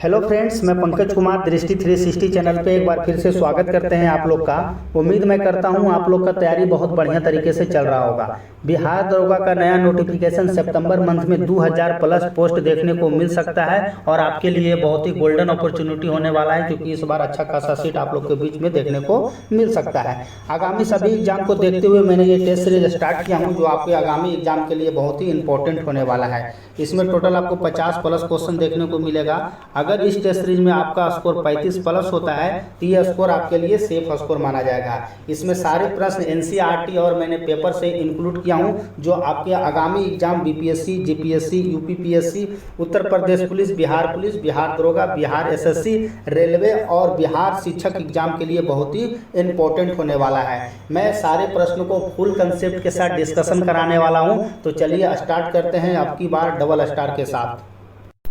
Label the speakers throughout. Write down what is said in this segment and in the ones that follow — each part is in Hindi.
Speaker 1: हेलो फ्रेंड्स, मैं पंकज कुमार दृष्टि 360 चैनल पे एक बार फिर से स्वागत करते हैं आप लोग का। उम्मीद मैं करता हूं आप लोग का तैयारी बहुत बढ़िया तरीके से चल रहा होगा। बिहार दरोगा का नया नोटिफिकेशन सितंबर मंथ में 2000 प्लस पोस्ट देखने को मिल सकता है और आपके लिए बहुत ही गोल्डन अपॉर्चुनिटी होने वाला है, क्योंकि इस बार अच्छा खासा सीट आप लोग के बीच में देखने को मिल सकता है। आगामी सभी एग्जाम को देखते हुए मैंने ये टेस्ट सीरीज स्टार्ट किया हूँ, जो आपके आगामी एग्जाम के लिए बहुत ही इंपॉर्टेंट होने वाला है। इसमें टोटल आपको 50 प्लस क्वेश्चन देखने को मिलेगा। अगर इस टेस्ट सीरीज में आपका स्कोर 35 प्लस होता है तो ये स्कोर आपके लिए सेफ स्कोर माना जाएगा। इसमें सारे प्रश्न एनसीईआरटी और मैंने पेपर से इंक्लूड किया हूं, जो आपके आगामी exam BPSC, GPSC, UPPSC, Uttar Pradesh police, Bihar दरोगा, बिहार एसएससी, रेलवे और बिहार शिक्षक एग्जाम के लिए बहुत ही इंपॉर्टेंट होने वाला है। मैं सारे प्रश्नों को फुल कंसेप्ट के साथ डिस्कशन कराने वाला हूं, तो चलिए स्टार्ट करते हैं अब की बार डबल स्टार के साथ।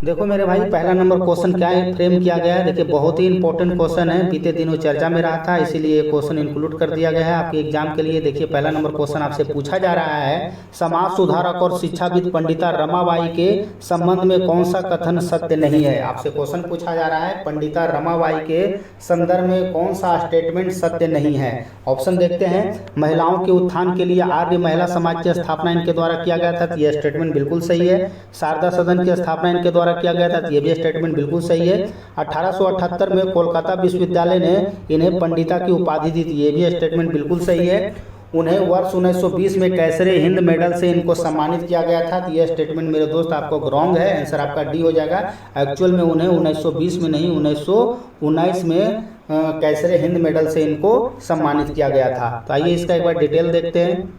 Speaker 1: देखो मेरे भाई, पहला नंबर क्वेश्चन क्या है फ्रेम किया गया है। देखिए बहुत ही इंपॉर्टेंट क्वेश्चन है, बीते दिनों चर्चा में रहा था, इसीलिए ये क्वेश्चन इंक्लूड कर दिया गया है आपके एग्जाम के लिए। देखिए पहला नंबर क्वेश्चन आपसे पूछा जा रहा है, समाज सुधारक और शिक्षाविद पंडिता रमाबाई के संबंध में कौन सा कथन सत्य नहीं है। आपसे क्वेश्चन पूछा जा रहा है, पंडिता रमाबाई के संदर्भ में कौन सा स्टेटमेंट सत्य नहीं है। ऑप्शन देखते हैं, महिलाओं के उत्थान के लिए आर्य महिला समाज की स्थापना इनके द्वारा किया गया था, तो यह स्टेटमेंट बिल्कुल सही है। शारदा सदन की स्थापना इनके द्वारा किया गया था, तो ये भी स्टेटमेंट बिल्कुल सही है। 1878 में कोलकाता विश्वविद्यालय ने इन्हें पंडिता की उपाधि दी थी, ये भी स्टेटमेंट बिल्कुल सही है। उन्हें वर्ष 1920 में कैसरे हिंद मेडल से इनको सम्मानित किया गया था, तो ये स्टेटमेंट मेरे दोस्त आपको रॉन्ग है, आंसर आपका डी हो जाएगा। एक्चुअल में उन्हें 1920 में नहीं 1919 में कैसरे हिंद मेडल से इनको सम्मानित किया गया था। तो आइए इसका एक बार डिटेल देखते हैं।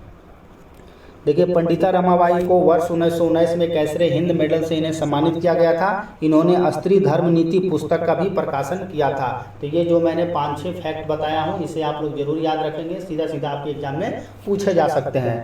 Speaker 1: देखिए पंडिता रमाबाई को वर्ष 1919 में कैसरे हिंद मेडल से इन्हें सम्मानित किया गया था। इन्होंने स्त्री धर्म नीति पुस्तक का भी प्रकाशन किया था। तो ये जो मैंने 5-6 फैक्ट बताया हूँ, इसे आप लोग जरूर याद रखेंगे, सीधा सीधा आपके एग्जाम में पूछे जा सकते हैं।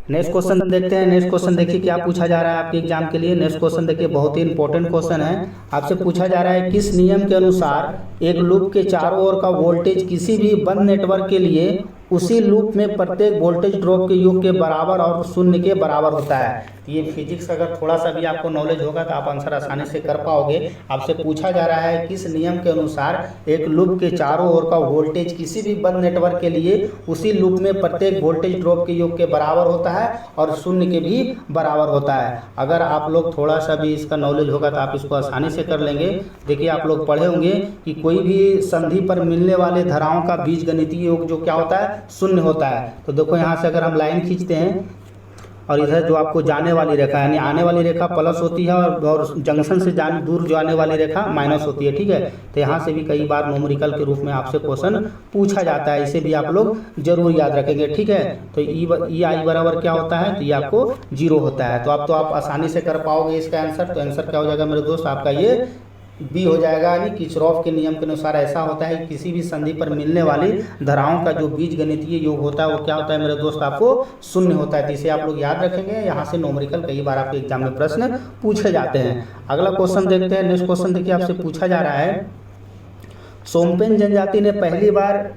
Speaker 1: नेक्स्ट क्वेश्चन देखते हैं। नेक्स्ट क्वेश्चन देखिए क्या पूछा जा रहा है आपके एग्जाम के लिए। नेक्स्ट क्वेश्चन देखिए बहुत ही इंपॉर्टेंट क्वेश्चन है। आपसे पूछा जा रहा है, किस नियम के अनुसार एक लूप के चारों ओर का वोल्टेज किसी भी बंद नेटवर्क के लिए उसी लूप में प्रत्येक वोल्टेज ड्रॉप के योग के बराबर और शून्य के बराबर होता है। ये फिजिक्स अगर थोड़ा सा भी आपको नॉलेज होगा तो आप आंसर आसानी से कर पाओगे। आपसे पूछा जा रहा है, किस नियम के अनुसार एक लूप के चारों ओर का वोल्टेज किसी भी बंद नेटवर्क के लिए उसी लूप में प्रत्येक वोल्टेज ड्रॉप के योग के बराबर होता है और शून्य के भी बराबर होता है। अगर आप लोग थोड़ा सा भी इसका नॉलेज होगा तो आप इसको आसानी से कर लेंगे। देखिए आप लोग पढ़े होंगे कि कोई भी संधि पर मिलने वाले धाराओं का बीजगणितीय योग जो क्या होता है, शून्य होता है। तो देखो यहाँ से अगर हम लाइन खींचते हैं और इधर जो आपको जाने वाली रेखा यानी आने वाली रेखा प्लस होती है और जंक्शन से दूर जाने वाली रेखा माइनस होती है, ठीक है। तो यहाँ से भी कई बार न्यूमेरिकल के रूप में आपसे क्वेश्चन पूछा जाता है, इसे भी आप लोग जरूर याद रखेंगे, ठीक है। तो ई आई बराबर क्या होता है, तो ये आपको 0 होता है। तो अब तो आप आसानी से कर पाओगे इसका आंसर। तो आंसर क्या हो जाएगा मेरे दोस्त, आपका ये बी हो जाएगा। यानी किरचॉफ के नियम के अनुसार ऐसा होता है कि किसी भी संधि पर मिलने वाली धाराओं का जो बीजगणितीय योग होता है वो क्या होता है मेरे दोस्त, आपको शून्य होता है। तो इसे आप लोग याद रखेंगे। यहाँ से न्यूमेरिकल कई बार आपके एग्जाम में प्रश्न पूछे जाते हैं। अगला क्वेश्चन देखते हैं। नेक्स्ट क्वेश्चन देखिए आपसे पूछा जा रहा है, सोमपेन जनजाति ने पहली बार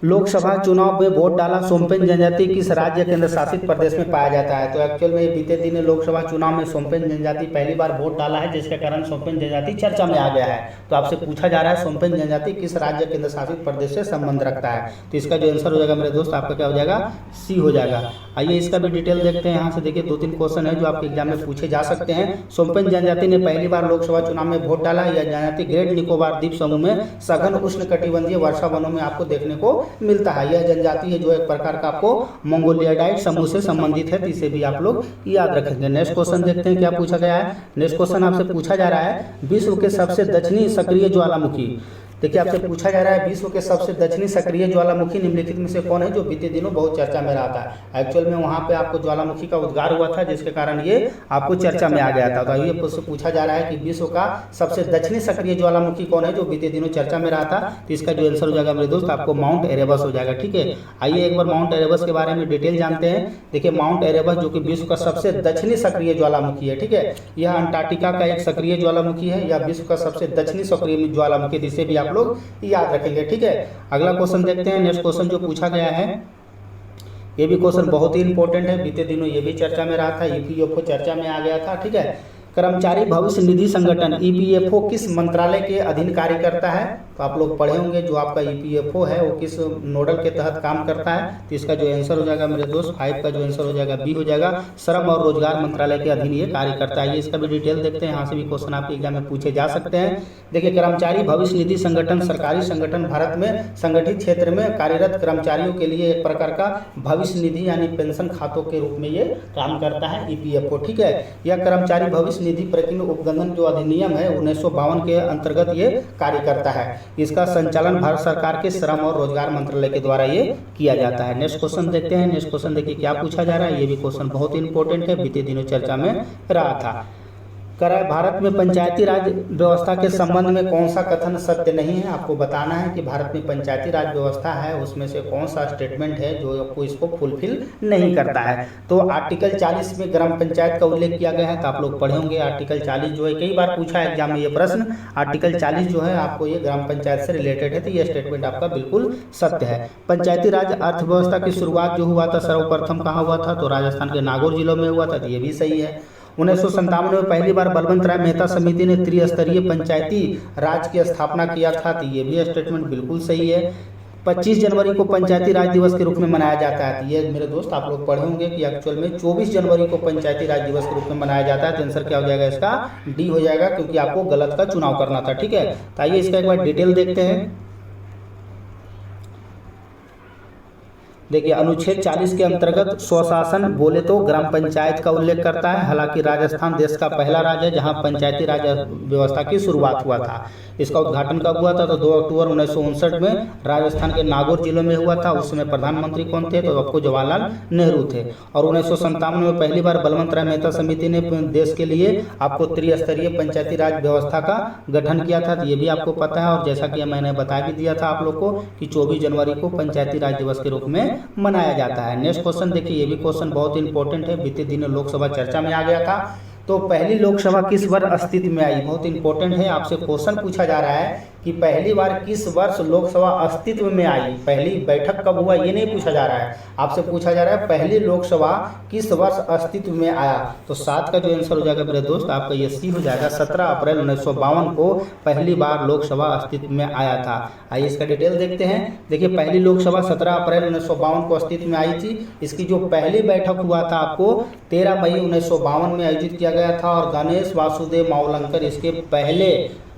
Speaker 1: लोकसभा चुनाव में वोट डाला। सोमपेन जनजाति किस राज्य केंद्र शासित प्रदेश में पाया जाता है। तो एक्चुअल में बीते दिन लोकसभा चुनाव में सोमपेन जनजाति पहली बार वोट डाला है, जिसके कारण सोमपेन जनजाति चर्चा में आ गया है। तो आपसे पूछा जा रहा है, सोमपेन जनजाति किस राज्य केंद्र शासित प्रदेश से संबंध रखता है। तो इसका जो आंसर हो जाएगा मेरे दोस्त, आपका क्या हो जाएगा, सी हो जाएगा। आइए इसका भी डिटेल देखते हैं। यहाँ से देखिए 2-3 क्वेश्चन है जो आपके एग्जाम में पूछे जा सकते हैं। सोमपेन जनजाति ने पहली बार लोकसभा चुनाव में वोट डाला। यह जनजाति ग्रेट निकोबार द्वीप समूह में सघन उष्ण कटिबंधीय वर्षा वनों में आपको देखने को मिलता है। यह जनजाति है जो एक प्रकार का आपको मंगोलियाडाइट समूह से संबंधित है, तो इसे भी आप लोग याद रखेंगे। नेक्स्ट क्वेश्चन देखते हैं क्या पूछा गया है। नेक्स्ट क्वेश्चन आपसे पूछा जा रहा है, विश्व के सबसे दक्षिणी सक्रिय ज्वालामुखी। देखिए आपसे पूछा जा रहा है, विश्व के सबसे दक्षिणी सक्रिय ज्वालामुखी निम्नलिखित में से कौन है, जो बीते दिनों बहुत चर्चा में रहा था। एक्चुअल में वहां पे आपको ज्वालामुखी का उद्गार हुआ था, जिसके कारण ये आपको चर्चा में आ गया था। तो ये पूछा जा रहा है कि विश्व का सबसे दक्षिणी सक्रिय ज्वालामुखी कौन है, जो बीते दिनों चर्चा में रहा था। तो इसका जो आंसर हो जाएगा मेरे दोस्त, आपको माउंट एरेबस हो जाएगा, ठीक है। आइए एक बार माउंट एरेबस के बारे में डिटेल जानते हैं। देखिए माउंट एरेबस जो कि विश्व का सबसे दक्षिणी सक्रिय ज्वालामुखी है, ठीक है। यह अंटार्कटिका का एक सक्रिय ज्वालामुखी है, या विश्व का सबसे दक्षिणी सक्रिय ज्वालामुखी, जिसे भी आप लोग याद रखेंगे, ठीक है। अगला क्वेश्चन देखते हैं। नेक्स्ट क्वेश्चन जो पूछा गया है, ये भी क्वेश्चन बहुत ही इंपॉर्टेंट है, बीते दिनों ये भी चर्चा में रहा था, ईपीएफओ चर्चा में आ गया था, ठीक है। कर्मचारी भविष्य निधि संगठन ईपीएफओ किस मंत्रालय के अधीन कार्य करता है? तो आप लोग पढ़े होंगे जो आपका ईपीएफओ है वो किस नोडल के तहत काम करता है। तो इसका जो आंसर हो जाएगा मेरे दोस्त 5 का जो आंसर हो जाएगा बी हो जाएगा, श्रम और रोजगार मंत्रालय के अधीन ये कार्य करता है। ये इसका भी डिटेल देखते हैं, यहाँ से भी क्वेश्चन आपके एग्जाम में पूछे जा सकते हैं। देखिए, कर्मचारी भविष्य निधि संगठन सरकारी संगठन भारत में संगठित क्षेत्र में कार्यरत कर्मचारियों के लिए एक प्रकार का भविष्य निधि यानी पेंशन खातों के रूप में ये काम करता है ईपीएफओ। ठीक है, यह कर्मचारी भविष्य निधि प्रकीर्ण उपगठन जो अधिनियम है 1952 के अंतर्गत ये कार्य करता है। इसका संचालन भारत सरकार के श्रम और रोजगार मंत्रालय के द्वारा ये किया जाता है। नेक्स्ट क्वेश्चन देखते हैं। नेक्स्ट क्वेश्चन देखिए क्या पूछा जा रहा है, ये भी क्वेश्चन बहुत इंपॉर्टेंट है, बीते दिनों चर्चा में रहा था। भारत में पंचायती राज व्यवस्था के संबंध में कौन सा कथन सत्य नहीं है? आपको बताना है कि भारत में पंचायती राज व्यवस्था है उसमें से कौन सा स्टेटमेंट है जो आपको इसको फुलफिल नहीं करता है। तो आर्टिकल 40 में ग्राम पंचायत का उल्लेख किया गया है, तो आप लोग पढ़े होंगे। आर्टिकल 40 जो है कई बार पूछा है एग्जाम में ये प्रश्न, आर्टिकल 40 जो है आपको ये ग्राम पंचायत से रिलेटेड है, तो ये स्टेटमेंट आपका बिल्कुल सत्य है। पंचायती राज अर्थव्यवस्था की शुरुआत जो हुआ था सर्वप्रथम कहाँ हुआ था? तो राजस्थान के नागौर जिलों में हुआ था, तो ये भी सही है। 1957 में पहली बार बलवंत राय मेहता समिति ने त्रिस्तरीय पंचायती राज की स्थापना किया था, तो ये भी स्टेटमेंट बिल्कुल सही है। 25 जनवरी को पंचायती राज दिवस के रूप में मनाया जाता है, तो ये मेरे दोस्त आप लोग पढ़े होंगे कि एक्चुअल में 24 जनवरी को पंचायती राज दिवस के रूप में मनाया जाता है। तो आंसर क्या हो जाएगा इसका? डी हो जाएगा, क्योंकि आपको गलत का चुनाव करना था। ठीक है, तो आइए इसका एक बार डिटेल देखते हैं। देखिए, अनुच्छेद 40 के अंतर्गत स्वशासन बोले तो ग्राम पंचायत का उल्लेख करता है। हालांकि राजस्थान देश का पहला राज्य है जहां पंचायती राज व्यवस्था की शुरुआत हुआ था। इसका उद्घाटन कब हुआ था? तो 2 अक्टूबर 1959 में राजस्थान के नागौर जिले में हुआ था। उस समय प्रधानमंत्री कौन थे? तो आपको जवाहरलाल नेहरू थे। और 1957 में पहली बार बलवंत राय मेहता समिति ने देश के लिए आपको त्रिस्तरीय पंचायती राज व्यवस्था का गठन किया था, तो ये भी आपको पता है। और जैसा कि मैंने बता भी दिया था आप लोग को कि 24 जनवरी को पंचायती राज दिवस के रूप में मनाया जाता है। नेक्स्ट क्वेश्चन देखिए, ये भी क्वेश्चन बहुत इंपॉर्टेंट है, बीते दिनों लोकसभा चर्चा में आ गया था। तो पहली लोकसभा किस वर्ष अस्तित्व में आई? बहुत इंपॉर्टेंट है, आपसे क्वेश्चन पूछा जा रहा है कि पहली बार किस वर्ष लोकसभा अस्तित्व में आई, पहली बैठक कब हुआ ये नहीं पूछा जा रहा है, आपसे पूछा जा रहा है पहली लोकसभा किस वर्ष अस्तित्व में आया। तो 7 का जो आंसर हो जाएगा मेरे दोस्त आपका ये सी हो जाएगा, 17 अप्रैल 1952 को पहली बार लोकसभा अस्तित्व में आया था। आइए इसका डिटेल देखते हैं। देखिए, पहली लोकसभा 17 अप्रैल 1952 को अस्तित्व में आई थी। इसकी जो पहली बैठक हुआ था आपको 13 मई 1952 में आयोजित किया गया था और गणेश वासुदेव मावलंकर इसके पहले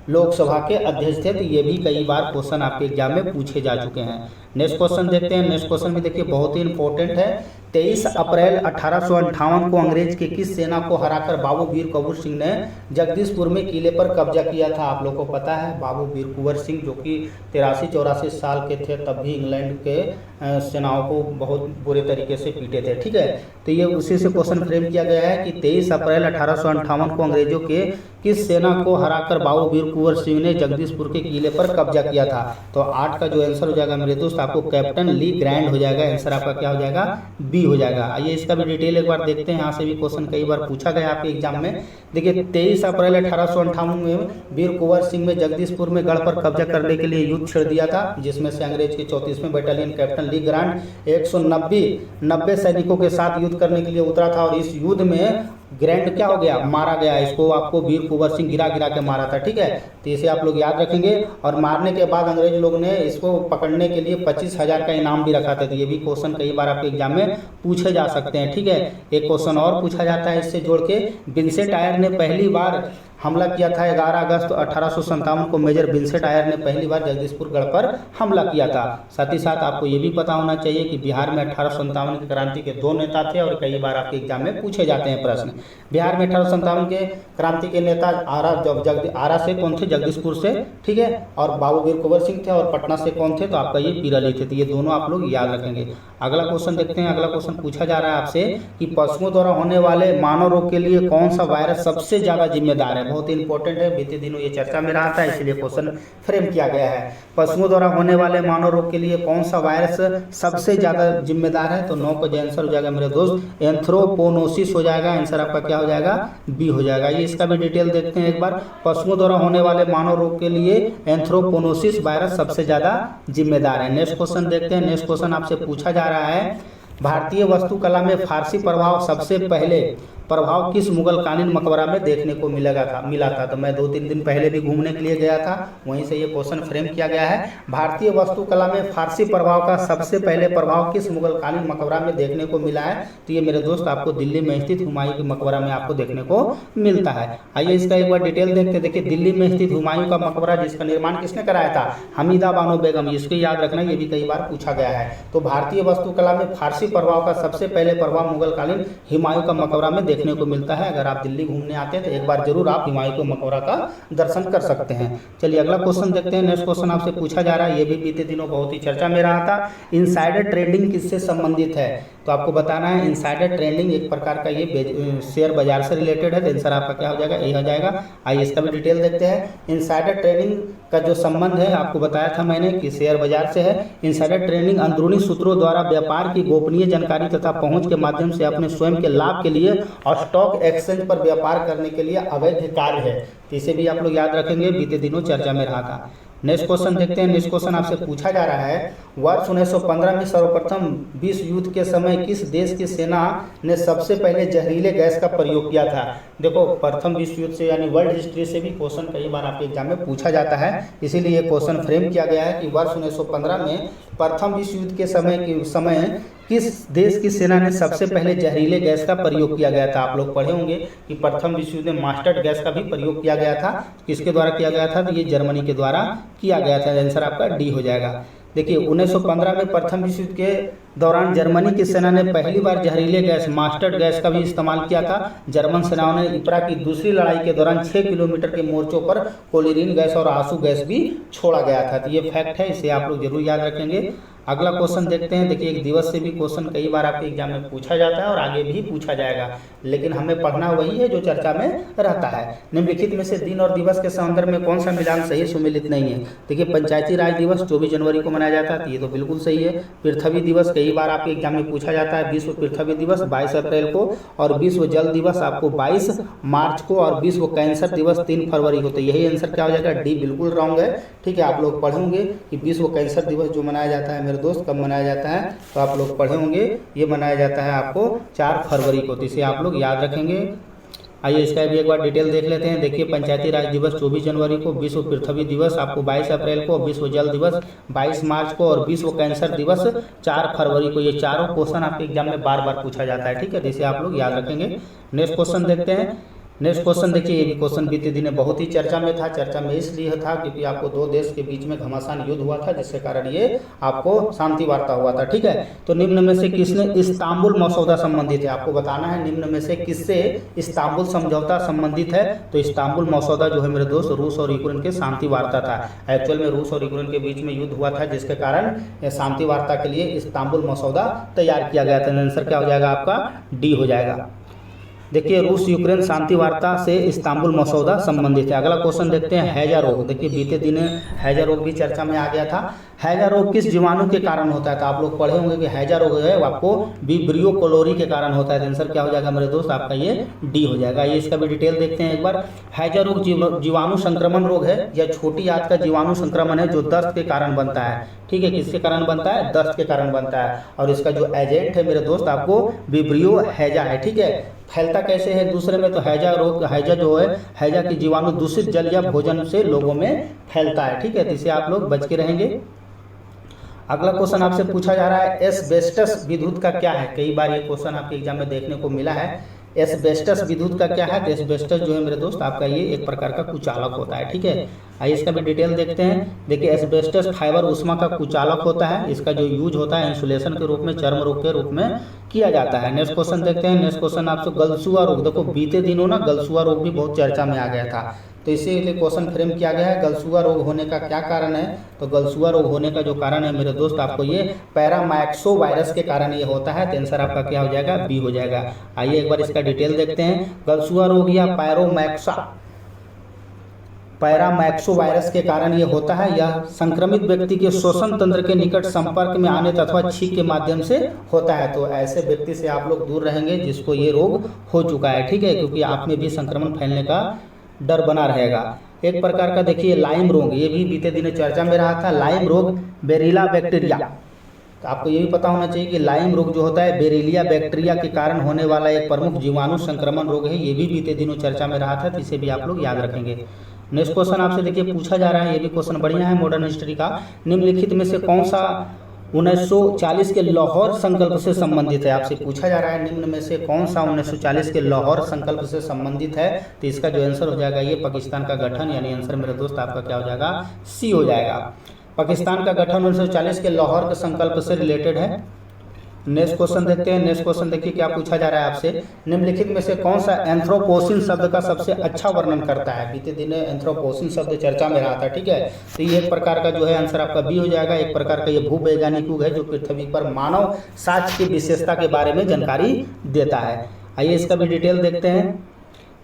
Speaker 1: लोकसभा के अध्यक्ष थे। तो ये भी कई बार क्वेश्चन आपके एग्जाम में पूछे जा चुके हैं। नेक्स्ट क्वेश्चन देखते हैं। नेक्स्ट क्वेश्चन भी देखिए बहुत ही इंपॉर्टेंट है। 23 अप्रैल 1858 को अंग्रेज के किस सेना को हराकर बाबू वीर कुंवर सिंह ने जगदीशपुर में किले पर कब्जा किया था? आप लोगों को पता है बाबू वीर कुंवर सिंह जो कि 83-84 साल के थे, तब भी इंग्लैंड के सेनाओं को बहुत बुरे तरीके से पीटे थे। ठीक है, तो ये उसी से क्वेश्चन फ्रेम किया गया है कि 23 अप्रैल 1858 को अंग्रेजों के किस सेना को हराकर बाबू वीर कुंवर सिंह ने जगदीशपुर के किले पर कब्जा किया था? तो 8 का जो आंसर हो जाएगा मेरे दोस्त आपको कैप्टन ली ग्रैंड हो जाएगा। आंसर आपका क्या हो जाएगा? बी हो जाएगा। आइए इसका भी डिटेल एक बार देखते हैं, यहाँ से भी क्वेश्चन कई बार पूछा गया आपके एग्जाम में। देखिए, 23 अप्रैल 1858 में वीर कुंवर सिंह में जगदीशपुर में गढ़ पर कब्जा करने के लिए युद्ध छेड़ दिया था, जिसमें से अंग्रेज के 34वें बटालियन कैप्टन ली ग्रांड 190 सैनिकों के साथ युद्ध करने के लिए उतरा था। और इस युद्ध में ग्रैंड क्या हो गया? मारा गया। इसको आपको वीर कुंवर सिंह गिरा के मारा था। ठीक है, तो इसे आप लोग याद रखेंगे। और मारने के बाद अंग्रेज लोग ने इसको पकड़ने के लिए 25,000 का इनाम भी रखा था। तो ये भी क्वेश्चन कई बार आपके एग्जाम में पूछे जा सकते हैं। ठीक है, एक क्वेश्चन और पूछा जाता है इससे जोड़ के। विंसेंट आयर ने पहली बार हमला किया था 11 अगस्त 1857 को मेजर विंसेंट आयर ने पहली बार जगदीशपुर गढ़ पर हमला किया था। साथ ही साथ आपको ये भी पता होना चाहिए कि बिहार में 1857 की क्रांति के 2 नेता थे और कई बार आपके एग्जाम में पूछे जाते हैं प्रश्न। बिहार में 1857 के क्रांति के नेता आरा से कौन थे? जगदीशपुर से। ठीक है, और बाबू वीर कुंवर सिंह थे। और पटना से कौन थे? तो आपका ये पीरली थे। तो ये दोनों आप लोग याद रखेंगे। अगला क्वेश्चन देखते हैं। अगला क्वेश्चन पूछा जा रहा है आपसे कि पशुओं द्वारा होने वाले मानव रोग के लिए कौन सा वायरस सबसे ज्यादा जिम्मेदार है? बहुत ही इंपॉर्टेंट है, बीते दिनों ये चर्चा में रहा था, इसलिए क्वेश्चन फ्रेम किया गया है। पशुओं द्वारा होने वाले मानव रोग के लिए कौन सा वायरस सबसे ज्यादा जिम्मेदार है? तो 9 का आंसर हो जाएगा मेरे दोस्त एंथ्रोपोनोसिस हो जाएगा। आंसर आपका क्या हो जाएगा? बी हो जाएगा। ये इसका भी डिटेल देखते हैं एक बार। पशुओं द्वारा होने वाले मानव रोग के लिए एंथ्रोपोनोसिस वायरस सबसे ज्यादा जिम्मेदार है। नेक्स्ट क्वेश्चन देखते हैं। नेक्स्ट क्वेश्चन आपसे पूछा जा रहा है, भारतीय वास्तुकला में फारसी प्रभाव सबसे पहले प्रभाव किस मुगलकालीन मकबरा में देखने को मिला था। तो मैं 2-3 दिन पहले भी घूमने के लिए गया था, वहीं से ये क्वेश्चन फ्रेम किया गया है। भारतीय वास्तुकला में फारसी प्रभाव का सबसे पहले प्रभाव किस मुगलकालीन मकबरा में देखने को मिला है। तो ये मेरे दोस्त आपको दिल्ली में स्थित हुमायूं के मकबरा में आपको देखने को मिलता है। आइए इसका एक बार डिटेल देखते हैं। देखिए दिल्ली में स्थित हुमायूं का मकबरा जिसका निर्माण किसने कराया था, हमीदा बानो बेगम। इसको याद रखना, ये भी कई बार पूछा गया है। तो भारतीय वास्तुकला में फारसी प्रभाव का सबसे पहले प्रभाव मुगलकालीन हुमायूं का मकबरा में देखने को मिलता है। अगर आप दिल्ली घूमने आते हैं तो एक बार जरूर आप हुमायूं के मकबरा का दर्शन कर सकते हैं। चलिए अगला क्वेश्चन देखते हैं। नेक्स्ट क्वेश्चन आपसे पूछा जा रहा है, ये भी बीते दिनों बहुत ही चर्चा में रहा था। इनसाइडर ट्रेडिंग किससे संबंधित है। तो आपको बताना है इनसाइडर ट्रेडिंग एक प्रकार का ये शेयर बाजार से रिलेटेड है। तो आंसर आपका क्या हो जाएगा, ए हो जाएगा। आइए इसका भी डिटेल देखते हैं। इनसाइडर ट्रेडिंग का जो संबंध है आपको बताया था मैंने कि शेयर बाजार से है। इनसाइडर ट्रेडिंग अंदरूनी सूत्रों द्वारा व्यापार की गोपनीय जानकारी तथा पहुंच के माध्यम से अपने स्वयं के लाभ के लिए और स्टॉक एक्सचेंज पर व्यापार करने के लिए अवैध कार्य है। तो इसे भी आप लोग याद रखेंगे, बीते दिनों चर्चा में रहा था। नेक्स्ट क्वेश्चन देखते हैं। नेक्स्ट क्वेश्चन आपसे पूछा जा रहा है, वर्ष 1915 में सर्वप्रथम विश्व युद्ध के समय किस देश की सेना ने सबसे पहले जहरीले गैस का प्रयोग किया था। देखो प्रथम विश्व युद्ध से यानी वर्ल्ड हिस्ट्री से भी क्वेश्चन कई बार आपके एग्जाम में पूछा जाता है, इसीलिए ये क्वेश्चन फ्रेम किया गया है कि वर्ष 1915 में प्रथम विश्व युद्ध के समय किस देश की सेना ने सबसे पहले जहरीले गैस का प्रयोग किया गया था। आप लोग पढ़े होंगे कि प्रथम विश्व युद्ध में मास्टर्ड गैस का भी प्रयोग किया गया था। किसके द्वारा किया गया था, तो ये जर्मनी के द्वारा किया गया था। आंसर आपका डी हो जाएगा। देखिए 1915 में प्रथम विश्व युद्ध के दौरान जर्मनी की सेना ने पहली बार जहरीले गैस मास्टर्ड गैस का भी इस्तेमाल किया था। जर्मन सेनाओं ने इपरा की दूसरी लड़ाई के दौरान 6 किलोमीटर के मोर्चों पर कोलिरीन गैस और आंसू गैस भी छोड़ा गया था। तो ये फैक्ट है, इसे आप लोग जरूर याद रखेंगे। अगला क्वेश्चन देखते हैं। देखिए एक दिवस से भी क्वेश्चन कई बार आपके एग्जाम में पूछा जाता है और आगे भी पूछा जाएगा, लेकिन हमें पढ़ना वही है जो चर्चा में रहता है। निम्नलिखित में से दिन और दिवस के संदर्भ में कौन सा मिलान सही सुमेलित नहीं है। देखिए पंचायती राज दिवस 24 जनवरी को मनाया जाता है, ये तो बिल्कुल सही है। पृथ्वी दिवस कई बार आपके एग्जाम में पूछा जाता है, विश्व पृथ्वी दिवस 22 अप्रैल को, और विश्व जल दिवस आपको 22 मार्च को, और विश्व कैंसर दिवस 3 फरवरी को। तो यही आंसर क्या हो जाएगा, डी बिल्कुल रॉन्ग है। ठीक है, आप लोग पढ़े होंगे कि विश्व कैंसर दिवस जो मनाया जाता है मेरे दोस्त कब मनाया जाता है, तो आप लोग पढ़े होंगे ये मनाया जाता है आपको 4 फरवरी को। तो इसे आप लोग याद रखेंगे। आइए इसका भी एक बार डिटेल देख लेते हैं। देखिए पंचायती राज दिवस 24 जनवरी को, विश्व पृथ्वी दिवस आपको 22 अप्रैल को, विश्व जल दिवस 22 मार्च को, और विश्व कैंसर दिवस 4 फरवरी को। ये चारों क्वेश्चन आपके एग्जाम में बार बार पूछा जाता है। ठीक है, जिसे आप लोग याद रखेंगे। नेक्स्ट क्वेश्चन देखते हैं। नेक्स्ट क्वेश्चन देखिए, ये भी क्वेश्चन बीते दिन बहुत ही चर्चा में था। चर्चा में इसलिए था क्योंकि आपको 2 देश के बीच में घमासान युद्ध हुआ था, जिसके कारण ये आपको शांति वार्ता हुआ था। ठीक है, तो निम्न में से किसने इस्तांबुल मसौदा संबंधित है, आपको बताना है निम्न में से किससे इस्तांबुल समझौता संबंधित है। तो इस्तांबुल मसौदा जो है मेरे दोस्त रूस और यूक्रेन के शांति वार्ता था। एक्चुअल में रूस और यूक्रेन के बीच में युद्ध हुआ था, जिसके कारण शांति वार्ता के लिए इस्तांबुल मसौदा तैयार किया गया था। आंसर क्या हो जाएगा आपका, डी हो जाएगा। देखिए रूस यूक्रेन शांति वार्ता से इस्तांबुल मसौदा संबंधित है। अगला क्वेश्चन देखते हैं, हैजा रोग। देखिए बीते दिन हैजा रोग भी चर्चा में आ गया था। हैजा रोग किस जीवाणु के कारण होता है, तो आप लोग पढ़े होंगे कि हैजा रोग है वो आपको विब्रियो कोलोरी के कारण होता है। आंसर क्या हो जाएगा मेरे दोस्त, आपका ये डी हो जाएगा। ये इसका भी डिटेल देखते हैं एक बार। हैजा रोग जीवाणु संक्रमण रोग है या छोटी आंत का जीवाणु संक्रमण है जो दस्त के कारण बनता है। ठीक है, किसके कारण बनता है, दस्त के कारण बनता है। और इसका जो एजेंट है मेरे दोस्त आपको विब्रियो हैजा है। ठीक है, फैलता कैसे है दूसरे में, तो हैजा रोग, हैजा जो है हैजा की जीवाणु दूषित जल या भोजन से लोगों में फैलता है। ठीक है, तो इसे आप लोग बच के रहेंगे। अगला क्वेश्चन आपसे पूछा जा रहा है, एस्बेस्टस विद्युत का क्या है। कई बार ये क्वेश्चन आपके एग्जाम में देखने को मिला है। एस्बेस्टस विद्युत का क्या है, तो एस्बेस्टस जो है मेरे दोस्त आपका ये एक प्रकार का कुचालक होता है। ठीक है, आइए इसका भी डिटेल देखते हैं। देखिए एस्बेस्टस फाइबर उष्मा का कुचालक होता है। इसका जो यूज होता है इंसुलेशन के रूप में, चर्म रोग के रूप में किया जाता है। नेक्स्ट क्वेश्चन देखते हैं। नेक्स्ट क्वेश्चन आपसे गलसुआ रोग। देखो बीते दिनों ना गलसुआ रोग भी बहुत चर्चा में आ गया था, तो इसीलिए क्वेश्चन फ्रेम किया गया है। गलसुआ रोग होने का क्या कारण है, तो गलसुआ रोग होने का जो कारण है मेरे दोस्त आपको ये पैरामाइक्सो वायरस के कारण ये होता है। तो आंसर आपका क्या हो जाएगा, बी हो जाएगा। आइए एक बार इसका डिटेल देखते हैं। गलसुआ रोग या पैरामाइक्सो वायरस के कारण ये होता है। यह संक्रमित व्यक्ति के श्वसन तंत्र के निकट संपर्क में आने अथवा छींक के माध्यम से होता है। तो ऐसे व्यक्ति से आप लोग दूर रहेंगे जिसको ये रोग हो चुका है। ठीक है, क्योंकि आप में भी संक्रमण फैलने का डर बना रहेगा। एक प्रकार का देखिए लाइम रोग, ये भी बीते दिन चर्चा में रहा था। लाइम रोग बेरिला बैक्टीरिया तो आपको ये भी पता होना चाहिए कि लाइम रोग जो होता है बेरेलिया बैक्टीरिया के कारण होने वाला एक प्रमुख जीवाणु संक्रमण रोग है। ये भी बीते दिनों चर्चा में रहा था, तो इसे भी आप लोग याद रखेंगे। नेक्स्ट क्वेश्चन आपसे देखिए पूछा जा रहा है, ये भी क्वेश्चन बढ़िया है मॉडर्न हिस्ट्री का। निम्नलिखित में से कौन सा 1940 के लाहौर संकल्प से संबंधित है? आपसे पूछा जा रहा है निम्न में से कौन सा 1940 के लाहौर संकल्प से संबंधित है? तो इसका जो आंसर हो जाएगा ये पाकिस्तान का गठन, यानी आंसर मेरे दोस्त आपका क्या हो जाएगा? सी हो जाएगा। पाकिस्तान का गठन 1940 के लाहौर के संकल्प से रिलेटेड है। नेक्स्ट क्वेश्चन देखते हैं। नेक्स्ट क्वेश्चन देखिए क्या पूछा जा रहा है आपसे, निम्नलिखित में से कौन सा एंथ्रोपोसिन शब्द का सबसे अच्छा वर्णन करता है? बीते दिन एंथ्रोपोसिन शब्द चर्चा में रहा था, ठीक है। तो ये एक प्रकार का जो है आंसर आपका बी हो जाएगा। एक प्रकार का ये भूवैज्ञानिक युग है जो पृथ्वी पर मानव साक्ष्य की विशेषता के बारे में जानकारी देता है। आइए इसका भी डिटेल देखते हैं।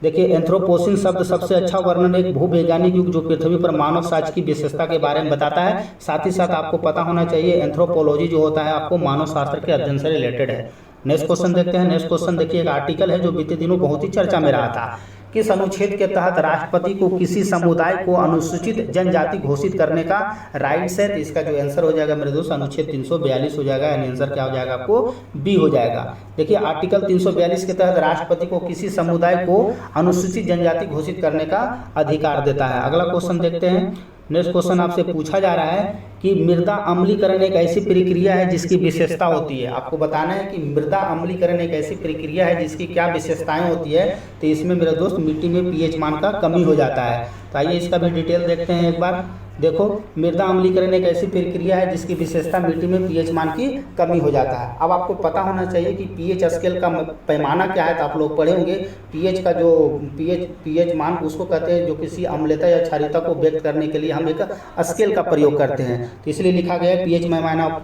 Speaker 1: देखिए एंथ्रोपोसिन शब्द सबसे अच्छा वर्णन एक भूवैज्ञानिक युग जो पृथ्वी पर मानव साक्ष्य की विशेषता के बारे में बताता है। साथ ही साथ आपको पता होना चाहिए एंथ्रोपोलॉजी जो होता है आपको मानव शास्त्र के अध्ययन से रिलेटेड है। नेक्स्ट क्वेश्चन देखते हैं। नेक्स्ट क्वेश्चन देखिए एक आर्टिकल है जो बीते दिनों बहुत ही चर्चा में रहा था। किस अनुच्छेद के तहत राष्ट्रपति को किसी समुदाय को अनुसूचित जनजाति घोषित करने का राइट्स है? तो इसका जो आंसर हो जाएगा मेरे दोस्त अनुच्छेद 342 हो जाएगा, यानी आंसर क्या हो जाएगा आपको? बी हो जाएगा। देखिए आर्टिकल 342 के तहत राष्ट्रपति को किसी समुदाय को अनुसूचित जनजाति घोषित करने का अधिकार देता है। अगला क्वेश्चन देखते हैं। नेक्स्ट क्वेश्चन आपसे पूछा जा रहा है कि मृदा अम्लीकरण एक ऐसी प्रक्रिया है जिसकी विशेषता होती है। आपको बताना है कि मृदा अम्लीकरण एक ऐसी प्रक्रिया है जिसकी क्या विशेषताएं होती है। तो इसमें मेरे दोस्त मिट्टी में पीएच मान का कमी हो जाता है। तो आइए इसका भी डिटेल देखते हैं एक बार। देखो मृदा अम्लीकरण एक ऐसी प्रक्रिया है जिसकी विशेषता मिट्टी में पीएच मान की कमी हो जाता है। अब आपको पता होना चाहिए कि पीएच स्केल का पैमाना क्या है। तो आप लोग पढ़े होंगे पीएच का जो पीएच मान उसको कहते हैं जो किसी अम्लता या क्षारीयता को व्यक्त करने के लिए हम एक स्केल का प्रयोग करते हैं। तो इसलिए लिखा गया है पीएच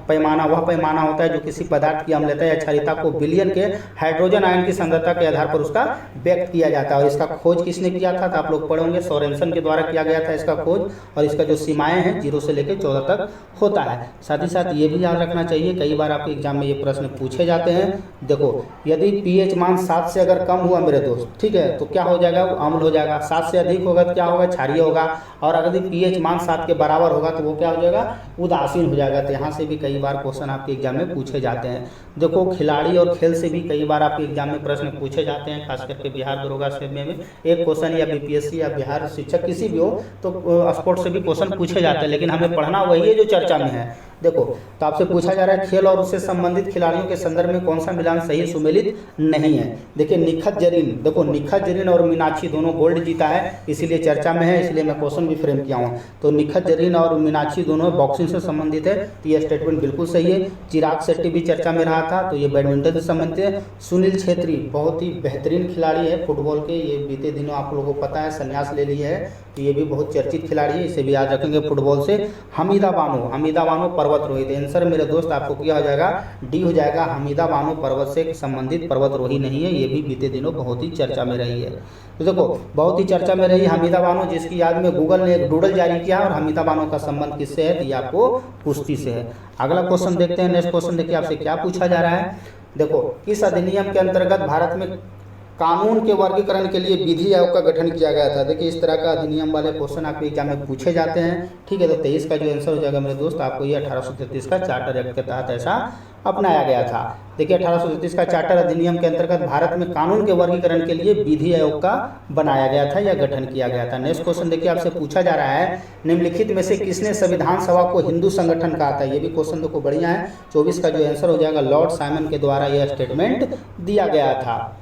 Speaker 1: पैमाना वह पैमाना होता है जो किसी पदार्थ की अम्लता या क्षारीयता को बिलियन के हाइड्रोजन आयन की सांद्रता के आधार पर उसका व्यक्त किया जाता है। और इसका खोज किसने किया था? तो आप लोग पढ़े होंगे सोरेनसन के द्वारा किया गया था इसका खोज। और इसका जो सीमाएं हैं 0 से लेकर 14 तक होता है। साथ ही साथ ये भी याद रखना चाहिए, कई बार आपके एग्जाम में ये प्रश्न पूछे जाते हैं। देखो यदि पीएच मान 7 से अगर कम हुआ मेरे दोस्त, ठीक है, तो क्या हो जाएगा? वो अम्ल हो जाएगा। 7 से अधिक होगा तो क्या होगा? क्षारीय होगा। और अगर पीएच मान 7 के बराबर होगा तो वो क्या हो जाएगा? उदासीन हो जाएगा। तो यहाँ से भी कई बार क्वेश्चन आपके एग्जाम में पूछे जाते हैं। देखो खिलाड़ी और खेल से भी कई बार आपके एग्जाम में प्रश्न पूछे जाते हैं, खास करके बिहार दरोगा से में एक क्वेश्चन या बीपीएससी या बिहार शिक्षक किसी भी हो तो स्पोर्ट्स से भी क्वेश्चन पूछे जाते हैं, लेकिन हमें पढ़ना वही है जो चर्चा में है। देखो तो आपसे पूछा जा रहा है खेल और उससे संबंधित खिलाड़ियों के संदर्भ में कौन सा मिलान सही सुमेलित नहीं है? देखिए निखत जरीन, देखो निखत जरीन और मीनाक्षी दोनों गोल्ड जीता है, इसीलिए चर्चा में है, इसलिए मैं क्वेश्चन भी फ्रेम किया हूँ। तो निखत जरीन और मीनाक्षी दोनों बॉक्सिंग से संबंधित है, तो यह स्टेटमेंट बिल्कुल सही है। चिराग शेट्टी भी चर्चा में रहा था, तो ये बैडमिंटन से संबंधित है। सुनील छेत्री बहुत ही बेहतरीन खिलाड़ी है फुटबॉल के, ये बीते दिनों आप लोगों को पता है संन्यास ले लिया है, तो ये भी बहुत चर्चित खिलाड़ी है, इसे भी याद रखेंगे फुटबॉल से। हमीदा बानो पर्वतरोही, आंसर मेरे दोस्त आपको क्या हो जाएगा? डी हो जाएगा। हमीदा बानो पर्वत से संबंधित पर्वतरोही नहीं है, ये भी बीते दिनों बहुत ही चर्चा में रही है। तो देखो बहुत ही चर्चा में रही हमीदा बानो, जिसकी याद में गूगल ने एक डूडल जारी किया और हमीदा बानो का संबंध किससे है? तो ये आपको कुश्ती से है। अगला क्वेश्चन देखते हैं। नेक्स्ट क्वेश्चन देखिए आपसे क्या पूछा जा रहा है। देखो किस अधिनियम के अंतर्गत भारत में कानून के वर्गीकरण के लिए विधि आयोग का गठन किया गया था? देखिए इस तरह का अधिनियम वाले क्वेश्चन आपके एग्जाम में पूछे जाते हैं, ठीक है। तो 23 का जो आंसर हो जाएगा मेरे दोस्त आपको ये 1833 का चार्टर एक्ट के तहत ऐसा अपनाया गया था। देखिए 1833 का चार्टर अधिनियम के अंतर्गत भारत में कानून के वर्गीकरण के लिए विधि आयोग का बनाया गया था या गठन किया गया था। नेक्स्ट क्वेश्चन देखिए आपसे पूछा जा रहा है निम्नलिखित में से किसने संविधान सभा को हिंदू संगठन कहा था? ये भी क्वेश्चन देखो बढ़िया है। 24 का जो आंसर हो जाएगा लॉर्ड साइमन के द्वारा यह स्टेटमेंट दिया गया था।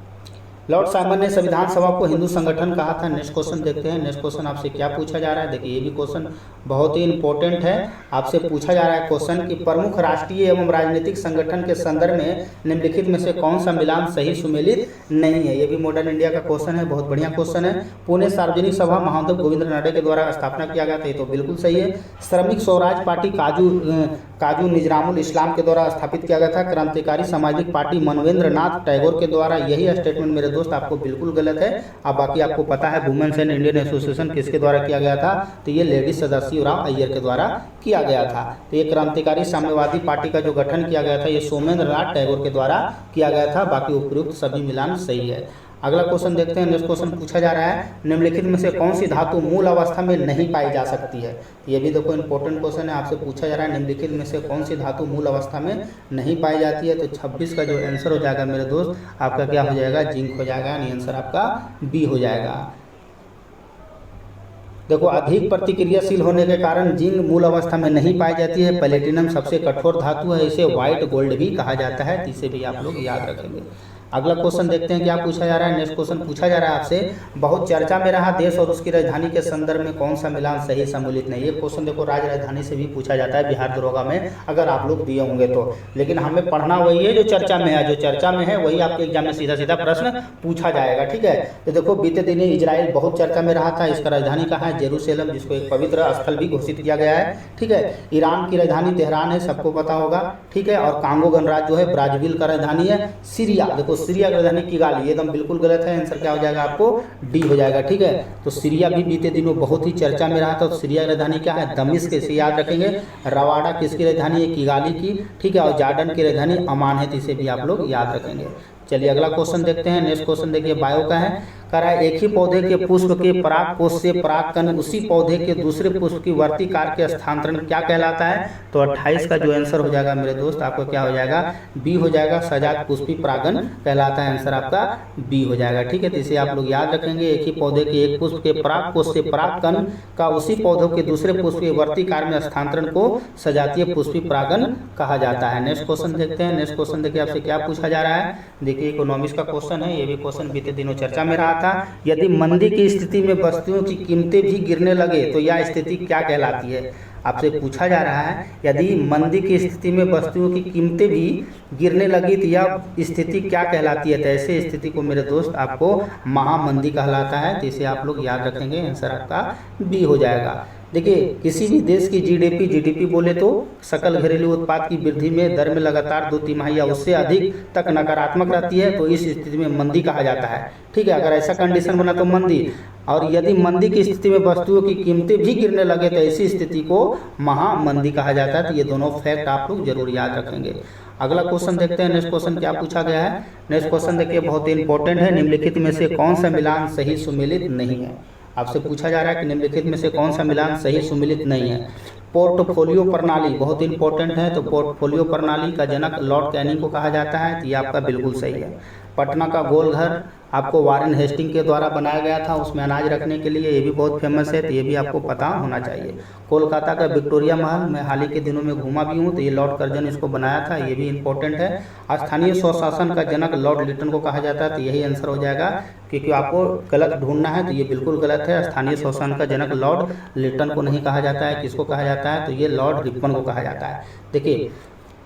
Speaker 1: लॉर्ड साइमन ने संविधान सभा को हिंदू संगठन कहा था। नेक्स्ट क्वेश्चन देखते हैं। नेक्स्ट क्वेश्चन आपसे क्या पूछा जा रहा है। देखिए ये भी क्वेश्चन बहुत ही इंपॉर्टेंट है। आपसे पूछा जा रहा है क्वेश्चन कि प्रमुख राष्ट्रीय एवं राजनीतिक संगठन के संदर्भ में निम्नलिखित में से कौन सा मिलान सही सुमेलित नहीं है? ये भी मॉडर्न इंडिया का क्वेश्चन है, बहुत बढ़िया क्वेश्चन है। पुणे सार्वजनिक सभा महादेव गोविंद नाडे के द्वारा स्थापना किया गया था, ये तो बिल्कुल सही है। श्रमिक स्वराज पार्टी काजू निजरामुल इस्लाम के द्वारा स्थापित किया गया था। क्रांतिकारी सामाजिक पार्टी मनवेंद्र नाथ टैगोर के द्वारा, यही स्टेटमेंट मेरे दोस्त आपको बिल्कुल गलत है। अब बाकी आपको पता है वुमेन्स एंड इंडियन एसोसिएशन किसके द्वारा किया गया था? तो ये लेडी सदाशिवराव अय्यर के द्वारा किया गया था। तो ये क्रांतिकारी साम्यवादी पार्टी का जो गठन किया गया था ये सोमेंद्र नाथ टैगोर के द्वारा किया गया था। बाकी उपयुक्त सभी मिलान सही है। अगला क्वेश्चन देखते हैं। नेक्स्ट क्वेश्चन पूछा जा रहा है, निम्नलिखित में से कौन सी धातु मूल अवस्था में नहीं पाई जा सकती है। ये भी देखो इंपॉर्टेंट क्वेश्चन है, आपसे पूछा जा रहा है निम्नलिखित में से कौन सी धातु मूल अवस्था में नहीं पाई जाती है। तो 26 का जो आंसर हो जाएगा मेरे दोस्त, आपका क्या हो जाएगा, जिंक हो जाएगा, यानी आंसर आपका बी हो जाएगा। देखो अधिक प्रतिक्रियाशील होने के कारण जिंक मूल अवस्था में नहीं पाई जाती है। प्लेटिनम सबसे कठोर धातु है, इसे व्हाइट गोल्ड भी कहा जाता है, इसे भी आप लोग याद रखेंगे। अगला क्वेश्चन देखते हैं क्या पूछा जा रहा है। नेक्स्ट क्वेश्चन पूछा जा रहा है आपसे, बहुत चर्चा में रहा देश और उसकी राजधानी के संदर्भ में कौन सा मिलान सही सम्मिलित नहीं। ये क्वेश्चन देखो राज्य राजधानी से भी पूछा जाता है बिहार दरोगा में, अगर आप लोग दिए होंगे तो, लेकिन हमें पढ़ना वही है जो चर्चा में है, जो चर्चा में है वही आपके एग्जाम में सीधा सीधा प्रश्न पूछा जाएगा। ठीक है, तो देखो बीते दिनों इजराइल बहुत चर्चा में रहा था, इसका राजधानी कहाँ है, जेरूशलेम, जिसको एक पवित्र स्थल भी घोषित किया गया है। ठीक है, ईरान की राजधानी तेहरान है, सबको पता होगा। ठीक है, और कांगो गणराज्य जो है ब्राजील का राजधानी है। सीरिया, देखो सीरिया की राजधानी किगाली, ये एकदम बिल्कुल गलत है, आंसर क्या हो जाएगा आपको डी हो जाएगा। ठीक है, तो सीरिया भी बीते दिनों बहुत ही चर्चा में रहा था। तो सीरिया की राजधानी क्या है, दमिश्क, इसे याद रखेंगे। रवाडा किसकी राजधानी है, किगाली की। ठीक है, और जॉर्डन की राजधानी अमान है, तो इसे भी आप लोग याद रखेंगे। चलिए अगला क्वेश्चन देखते हैं। नेक्स्ट क्वेश्चन देखिए बायो का है, कह रहा है एक ही पौधे के पुष्प के परागकोश से परागकण उसी पौधे के दूसरे पुष्प की वर्तिकार के स्थानांतरण क्या कहलाता है। तो 28 का जो आंसर हो जाएगा मेरे दोस्त, आपको क्या हो जाएगा, बी हो जाएगा, सजात पुष्पी परागण कहलाता है, आंसर आपका बी हो जाएगा। ठीक है, तो इसे आप लोग याद रखेंगे, एक ही पौधे के एक पुष्प के परागकोश से परागकण का उसी पौधों के दूसरे पुष्प के वर्तिकार में स्थानांतरण को सजातीय पुष्पी परागण कहा जाता है। नेक्स्ट क्वेश्चन देखते हैं। नेक्स्ट क्वेश्चन देखिए आपसे क्या पूछा जा रहा है, देखिए इकोनॉमिक्स का क्वेश्चन है, ये भी क्वेश्चन बीते दिनों चर्चा में रहा था। यदि मंदी की स्थिति में वस्तुओं की कीमतें भी गिरने लगे तो यह स्थिति क्या कहलाती है। आपसे पूछा जा रहा है, यदि मंदी की स्थिति में वस्तुओं की कीमतें भी गिरने लगी तो यह स्थिति क्या कहलाती है। तो ऐसे स्थिति को मेरे दोस्त आपको महामंदी कहलाता है, तो इसे आप लोग याद रखेंगे, आंसर आपका बी हो जाएगा। देखिए किसी भी देश की जीडीपी बोले तो सकल घरेलू उत्पाद की वृद्धि में दर में लगातार 2 तिमाही या उससे अधिक तक नकारात्मक रहती है, तो इस स्थिति में मंदी कहा जाता है। ठीक है, अगर ऐसा कंडीशन बना तो मंदी, और यदि मंदी की स्थिति में वस्तुओं की कीमतें भी गिरने लगे तो ऐसी स्थिति को महामंदी कहा जाता है। तो ये दोनों फैक्ट आप लोग जरूर याद रखेंगे। अगला क्वेश्चन देखते हैं। नेक्स्ट क्वेश्चन क्या पूछा गया है। नेक्स्ट क्वेश्चन देखिए बहुत ही इंपॉर्टेंट है, निम्नलिखित में से कौन सा मिलान सही सुमेलित नहीं है। आपसे पूछा जा रहा है कि निम्नलिखित में से कौन सा मिलान सही सुमेलित नहीं है। पोर्टफोलियो प्रणाली बहुत इंपॉर्टेंट है, तो पोर्टफोलियो प्रणाली का जनक लॉर्ड कैनिंग को कहा जाता है, तो ये आपका बिल्कुल सही है। पटना का गोल घर आपको वारेन हेस्टिंग के द्वारा बनाया गया था, उसमें अनाज रखने के लिए, ये भी बहुत फेमस है, तो ये भी आपको पता होना चाहिए। कोलकाता का विक्टोरिया महल, मैं हाल ही के दिनों में घूमा भी हूँ, तो ये लॉर्ड कर्जन इसको बनाया था, ये भी इंपॉर्टेंट है। स्थानीय स्वशासन का जनक लॉर्ड लिटन को कहा जाता है, तो यही आंसर हो जाएगा, क्योंकि आपको गलत ढूंढना है, तो ये बिल्कुल गलत है। स्थानीय स्वशासन का जनक लॉर्ड लिटन को नहीं कहा जाता है, किसको कहा जाता है, तो ये लॉर्ड रिपन को कहा जाता है। देखिए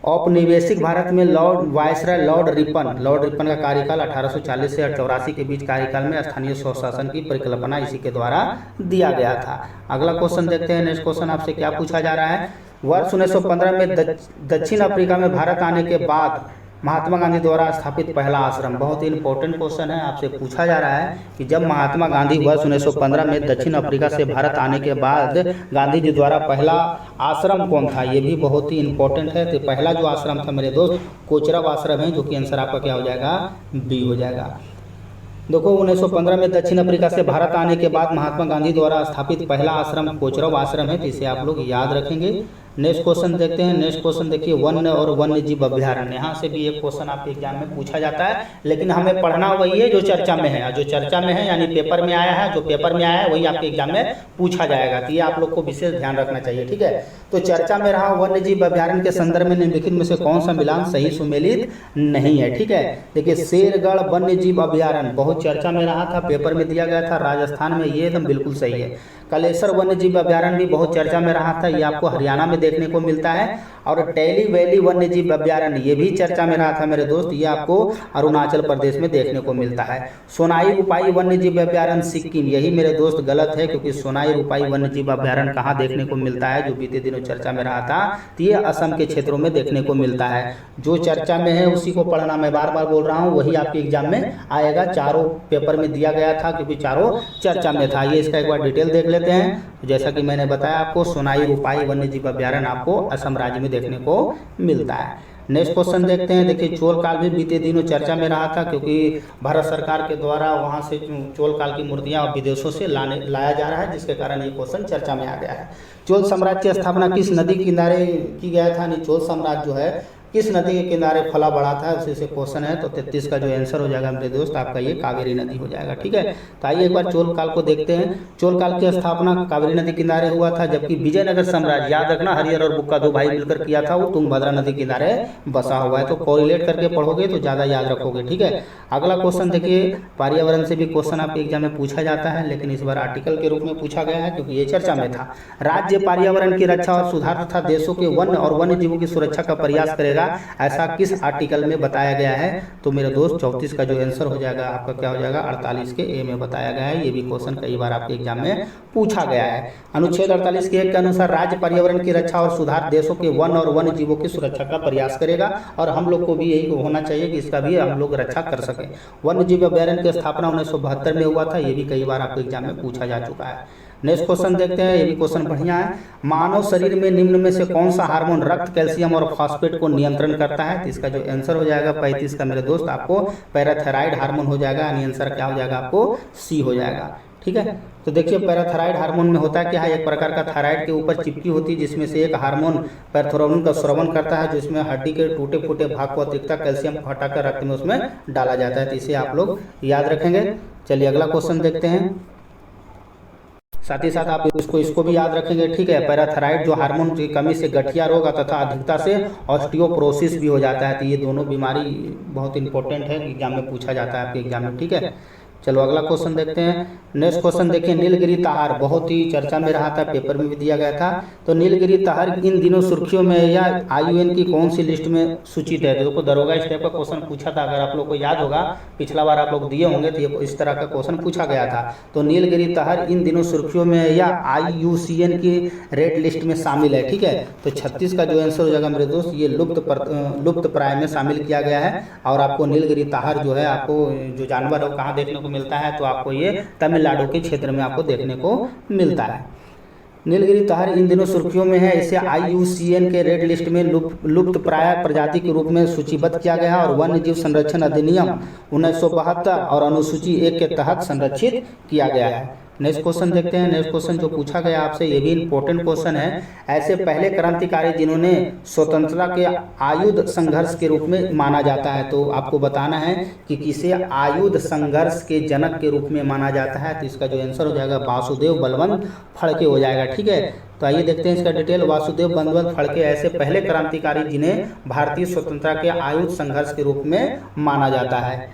Speaker 1: औपनिवेशिक भारत में लॉर्ड वायसराय लॉर्ड रिपन का कार्यकाल 1840 से 1884 के बीच कार्यकाल में स्थानीय स्वशासन की परिकल्पना इसी के द्वारा दिया गया था। अगला क्वेश्चन देखते हैं। नेक्स्ट क्वेश्चन आपसे क्या पूछा जा रहा है। वर्ष 1915 में दक्षिण अफ्रीका में भारत आने के बाद महात्मा गांधी द्वारा स्थापित पहला आश्रम, बहुत ही इंपॉर्टेंट क्वेश्चन है। आपसे पूछा जा रहा है कि जब महात्मा गांधी वर्ष 1915 में दक्षिण अफ्रीका से भारत आने के बाद गांधी जी द्वारा पहला आश्रम कौन था, ये भी बहुत ही इंपॉर्टेंट है। तो पहला जो आश्रम था मेरे दोस्त कोचरब आश्रम है, जो कि आंसर आपका क्या हो जाएगा, बी हो जाएगा। देखो 1915 में दक्षिण अफ्रीका से भारत आने के बाद महात्मा गांधी द्वारा स्थापित पहला आश्रम कोचरब आश्रम है, तो इसे आप लोग याद रखेंगे। नेक्स्ट क्वेश्चन देखते हैं। नेक्स्ट क्वेश्चन देखिए वन्य और वन्य जीव अभ्यारण्य, यहाँ से भी एक क्वेश्चन आपके एग्जाम में पूछा जाता है, लेकिन हमें पढ़ना वही है जो चर्चा में है, जो चर्चा में है यानी पेपर में आया है, जो पेपर में आया है वही आपके एग्जाम में पूछा जाएगा, तो ये आप लोग को विशेष ध्यान रखना चाहिए। ठीक है, तो चर्चा में रहा वन्य जीव अभ्यारण्य के संदर्भ में निम्नलिखित में से कौन सा मिलान सही सुमेलित नहीं है। ठीक है, देखिए शेरगढ़ वन्य जीव अभ्यारण्य बहुत चर्चा में रहा था, पेपर में दिया गया था, राजस्थान में, ये एकदम बिल्कुल सही है। कलेसर वन्य जीव अभ्यारण्य भी बहुत चर्चा में रहा था, ये आपको हरियाणा में देखने को मिलता है। और टेली वैली वन्य जीव अभ्यारण्य ये भी चर्चा में रहा था मेरे दोस्त, ये आपको अरुणाचल प्रदेश में देखने को मिलता है। सोनाई रूपाई वन्य जीव अभ्यारण्य सिक्किम, यही मेरे दोस्त गलत है, क्योंकि सोनाई रूपाई वन्य जीव अभ्यारण्य कहाँ देखने को मिलता है, जो बीते दिनों चर्चा में रहा था, तो ये असम के क्षेत्रों में देखने को मिलता है। जो चर्चा में है उसी को पढ़ना, मैं बार बार बोल रहा हूँ, वही आपके एग्जाम में आएगा। चारों पेपर में दिया गया था, क्योंकि चारों चर्चा में था। ये इसका एक बार डिटेल देख लेते हैं। जैसा कि मैंने बताया आपको, सोनाई रूपाई वन्य जीव अभ्यारण्य आपको असम राज्य में देखने को मिलता है। नेक्स्ट क्वेश्चन देखते हैं। देखिए चोल काल भी बीते दिनों चर्चा में रहा था, क्योंकि भारत सरकार के द्वारा वहाँ से चोल काल की मूर्तियाँ विदेशों से लाया जा रहा है, जिसके कारण ये क्वेश्चन चर्चा में आ गया है। चोल साम्राज्य की स्थापना किस नदी किनारे की गया था? चोल साम्राज्य जो है किस नदी के किनारे फला बड़ा था, उसी से क्वेश्चन है। तो 33 का जो आंसर हो जाएगा मेरे दोस्त आपका ये कावेरी नदी हो जाएगा। ठीक है, तो आइए एक बार चोल काल को देखते हैं। चोल काल की स्थापना कावेरी नदी किनारे हुआ था, जबकि विजयनगर साम्राज्य, याद रखना हरिहर और बुक्का दो भाई मिलकर किया था, वो तुंगभद्रा नदी किनारे बसा हुआ है। तो कोरिलेट करके पढ़ोगे तो ज़्यादा याद रखोगे। ठीक है, अगला क्वेश्चन देखिए, पर्यावरण से भी क्वेश्चन आपके एग्जाम में पूछा जाता है, लेकिन इस बार आर्टिकल के रूप में पूछा गया है, क्योंकि ये चर्चा में था। राज्य पर्यावरण की रक्षा और सुधार तथा देशों के वन्य और वन्य जीवों की सुरक्षा का प्रयास करेगा, ऐसा किस आर्टिकल में बताया गया है? तो मेरे दोस्त 34 का जो आंसर हो जाएगा आपका क्या हो जाएगा? 48 के ए में बताया गया है। ये भी क्वेश्चन कई बार आपके एग्जाम में पूछा गया है। अनुच्छेद 48 के 1 के अनुसार राज्य पर्यावरण की रक्षा और सुधार देशों के वन और वन्य जीवों की सुरक्षा का प्रयास करेगा, और हम लोग को भी यही होना चाहिए कि इसका भी हम लोग रक्षा कर सकें। वन्य जीव अभ्यारण्य की स्थापना 1972 में हुआ था, ये भी कई बार आपके एग्जाम में पूछा जा चुका है। नेक्स्ट क्वेश्चन देखते हैं, ये भी क्वेश्चन बढ़िया है। मानव शरीर में निम्न में से कौन सा हार्मोन रक्त, कैल्शियम और फॉस्फेट को नियंत्रण करता है? तो इसका जो आंसर हो जाएगा 35 का मेरे दोस्त आपको पैराथायराइड हार्मोन हो जाएगा, यानी आंसर क्या हो जाएगा आपको? सी हो जाएगा। ठीक है, तो देखिए पैराथायराइड हार्मोन में होता है क्या है? एक प्रकार का थायराइड के ऊपर चिपकी होती है, जिसमें से एक हार्मोन पैराथोर्मोन का स्रावन करता है, जिसमें हड्डी के टूटे फूटे भाग को अतिरिक्त कैल्शियम को हटाकर रक्त में उसमें डाला जाता है। तो इसे आप लोग याद रखेंगे। चलिए अगला क्वेश्चन देखते हैं, साथ ही साथ आप इसको भी याद रखेंगे। ठीक है, पैराथायराइड जो हार्मोन की कमी से गठिया रोग तथा अधिकता से ऑस्टियोपोरोसिस भी हो जाता है। तो ये दोनों बीमारी बहुत इंपॉर्टेंट है, एग्जाम में पूछा जाता है आपके एग्जाम में। ठीक है, चलो अगला क्वेश्चन देखते हैं। नेक्स्ट क्वेश्चन देखिए, नीलगिरी तहार बहुत ही चर्चा में रहा था, पेपर में भी दिया गया था। तो नीलगिरी तहार इन दिनों सुर्खियों में या IUN की कौन सी लिस्ट में सूचित है? देखो दरोगा इस टाइप का क्वेश्चन पूछा था, अगर आप लोग को याद होगा पिछला बार आप लोग दिए होंगे तो ये इस तरह का क्वेश्चन पूछा गया था। तो नीलगिरी तहार इन दिनों सुर्खियों में या IUCN की रेड लिस्ट में शामिल है। ठीक है, तो 36 का जो आंसर हो जाएगा मेरे दोस्त ये लुप्त प्राय में शामिल किया गया है। और आपको नीलगिरी तहार जो है आपको जो जानवर है कहाँ देखने को मिलता है? तो आपको ये तमिलनाडु के क्षेत्र में आपको देखने को मिलता है। नीलगिरी तहार इन दिनों सुर्खियों में है, इसे IUCN के रेड लिस्ट में लुप्त प्राय प्रजाति के रूप में सूचीबद्ध किया गया है, और वन्य जीव संरक्षण अधिनियम 1972 और अनुसूची 1 के तहत संरक्षित किया गया है। नेक्स्ट क्वेश्चन देखते हैं। नेक्स्ट क्वेश्चन जो पूछा गया आपसे ये भी इंपॉर्टेंट क्वेश्चन है। ऐसे पहले क्रांतिकारी जिन्होंने स्वतंत्रता के आयुध संघर्ष के रूप में माना जाता है, तो आपको बताना है कि किसे आयुध संघर्ष के जनक के रूप में माना जाता है। तो इसका जो आंसर हो जाएगा वासुदेव बलवंत फड़के हो जाएगा। ठीक है, तो आइए देखते हैं इसका डिटेल। वासुदेव बलवंत फड़के ऐसे पहले क्रांतिकारी जिन्हें भारतीय स्वतंत्रता के आयुध संघर्ष के रूप में माना जाता है।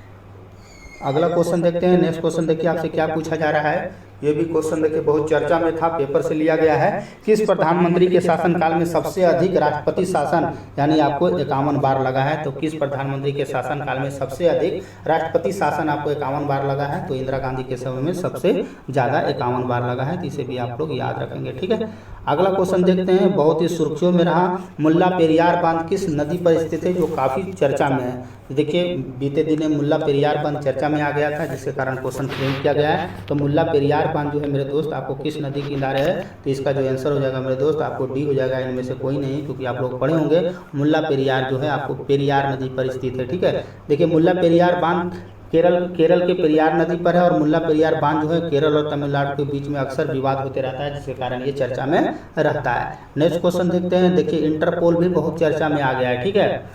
Speaker 1: अगला क्वेश्चन देखते हैं। नेक्स्ट क्वेश्चन देखिए आपसे क्या पूछा जा रहा है। ये भी क्वेश्चन देखिए बहुत चर्चा में था, पेपर से लिया गया है। किस प्रधानमंत्री के शासनकाल में सबसे अधिक राष्ट्रपति शासन यानी आपको 51 बार लगा है? तो किस प्रधानमंत्री के शासनकाल में सबसे अधिक राष्ट्रपति शासन आपको 51 बार लगा है? तो इंदिरा गांधी के समय में सबसे ज़्यादा 51 बार लगा है। तो इसे भी आप लोग याद रखेंगे। ठीक है, अगला क्वेश्चन देखते हैं, बहुत ही सुर्खियों में रहा। मुल्ला पेरियार बांध किस नदी पर स्थित है, जो काफ़ी चर्चा में है? देखिए बीते दिने मुल्ला पेरियार बांध चर्चा में आ गया था, जिसके कारण क्वेश्चन फ्रेम किया गया है। तो मुल्ला पेरियार बांध जो है मेरे दोस्त आपको किस नदी के किनारे है? तो इसका जो आंसर हो जाएगा मेरे दोस्त आपको डी हो जाएगा, इनमें से कोई नहीं, क्योंकि आप लोग पढ़े होंगे मुल्ला पेरियार जो है आपको पेरियार नदी पर स्थित है। ठीक है, देखिए मुल्ला पेरियार बांध केरल के पेरियार नदी पर है, और मुल्ला पेरियार बांध जो है केरल और तमिलनाडु के बीच में अक्सर विवाद होते रहता है, जिसके कारण ये चर्चा में रहता है। नेक्स्ट क्वेश्चन देखते हैं। देखिए इंटरपोल भी बहुत चर्चा में आ गया है। ठीक है,